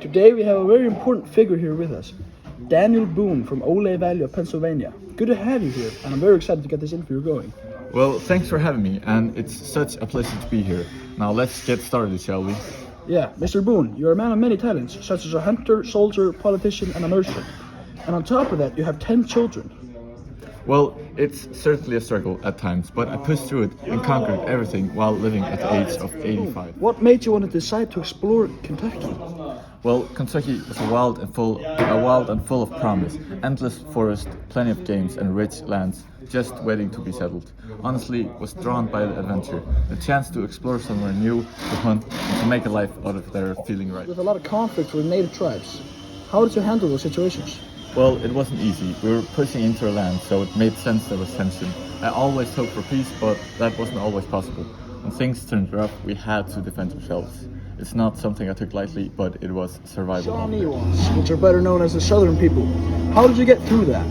Today we have a very important figure here with us. Daniel Boone from Ole Valley of Pennsylvania. Good to have you here, and I'm very excited to get this interview going. Well, thanks for having me, and it's such a pleasure to be here. Now let's get started, shall we? Yeah, Mr. Boone, you're a man of many talents, such as a hunter, soldier, politician, and a merchant. And on top of that, you have 10 children. Well, it's certainly a struggle at times, but I pushed through it and conquered everything while living at the age of 85. What made you want to decide to explore Kentucky? Well, Kentucky is wild and full of promise. Endless forest, plenty of games, and rich lands just waiting to be settled. Honestly, was drawn by the adventure, the chance to explore somewhere new, to hunt, and to make a life out of there feeling right. With a lot of conflict with native tribes. How did you handle those situations? Well, it wasn't easy. We were pushing into a land, so it made sense there was tension. I always hoped for peace, but that wasn't always possible. When things turned rough, we had to defend ourselves. It's not something I took lightly, but it was survival. Shawnees, which are better known as the Southern people. How did you get through that?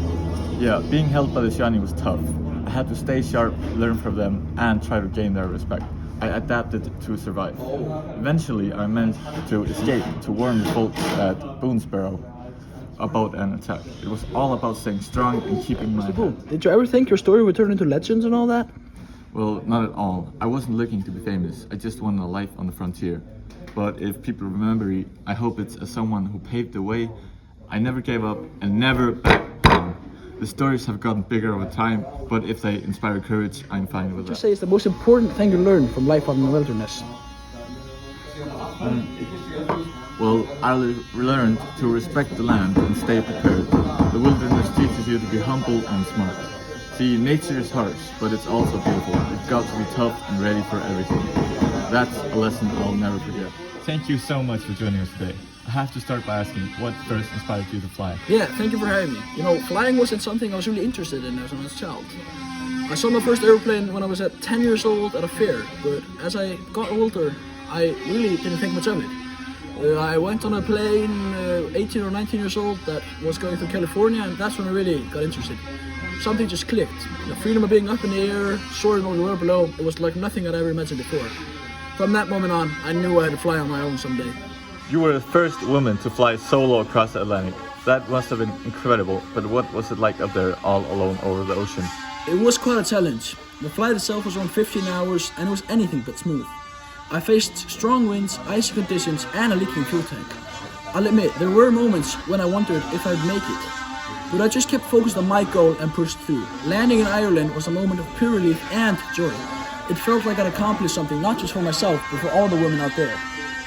Yeah, being held by the Shawnee was tough. I had to stay sharp, learn from them, and try to gain their respect. I adapted to survive. Eventually, I managed to escape to warn the folks at Boonesboro about an attack. It was all about staying strong and keeping my head. Did you ever think your story would turn into legends and all that? Well, not at all. I wasn't looking to be famous. I just wanted a life on the frontier. But if people remember me, I hope it's as someone who paved the way. I never gave up and never backed down. The stories have gotten bigger over time, but if they inspire courage, I'm fine with that. What would you say is the most important thing you learned from life out in the wilderness? Well, I learned to respect the land and stay prepared. The wilderness teaches you to be humble and smart. See, nature is harsh, but it's also beautiful. You've got to be tough and ready for everything. That's a lesson I'll never forget. Thank you so much for joining us today. I have to start by asking, what first inspired you to fly? Yeah, thank you for having me. You know, flying wasn't something I was really interested in as a child. I saw my first airplane when I was at 10 years old at a fair, but as I got older, I really didn't think much of it. I went on a plane 18 or 19 years old that was going to California, and that's when I really got interested. Something just clicked. The freedom of being up in the air, soaring over the world below, it was like nothing I'd ever imagined before. From that moment on, I knew I had to fly on my own someday. You were the first woman to fly solo across the Atlantic. That must have been incredible, but what was it like up there all alone over the ocean? It was quite a challenge. The flight itself was around 15 hours and it was anything but smooth. I faced strong winds, icy conditions, and a leaking fuel tank. I'll admit, there were moments when I wondered if I'd make it. But I just kept focused on my goal and pushed through. Landing in Ireland was a moment of pure relief and joy. It felt like I'd accomplished something, not just for myself, but for all the women out there.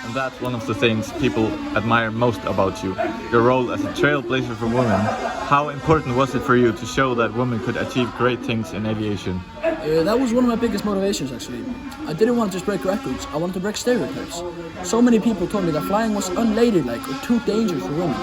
And that's one of the things people admire most about you, your role as a trailblazer for women. How important was it for you to show that women could achieve great things in aviation? That was one of my biggest motivations, actually. I didn't want to just break records, I wanted to break stereotypes. So many people told me that flying was unladylike or too dangerous for women.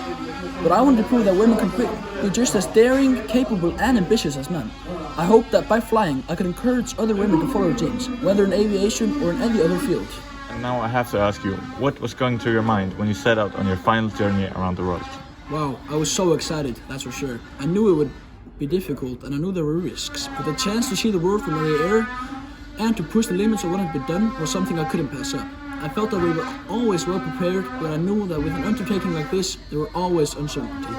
But I wanted to prove that women can be just as daring, capable, and ambitious as men. I hope that by flying, I could encourage other women to follow their dreams, whether in aviation or in any other field. And now I have to ask you, what was going through your mind when you set out on your final journey around the world? Wow, I was so excited, that's for sure. I knew it would be difficult and I knew there were risks, but the chance to see the world from the air and to push the limits of what had been done was something I couldn't pass up. I felt that we were always well prepared, but I knew that with an undertaking like this, there were always uncertainty.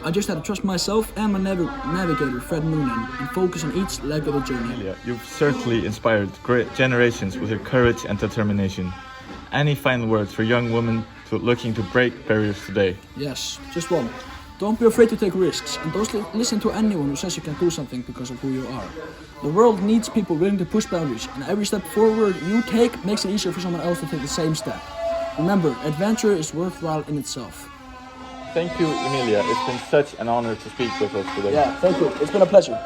I just had to trust myself and my navigator, Fred Noonan, and focus on each leg of the journey. Yeah, you've certainly inspired great generations with your courage and determination. Any final words for young women looking to break barriers today? Yes, just one. Don't be afraid to take risks, and don't listen to anyone who says you can do something because of who you are. The world needs people willing to push boundaries, and every step forward you take makes it easier for someone else to take the same step. Remember, adventure is worthwhile in itself. Thank you, Emilia. It's been such an honor to speak with us today. Yeah, thank you. It's been a pleasure.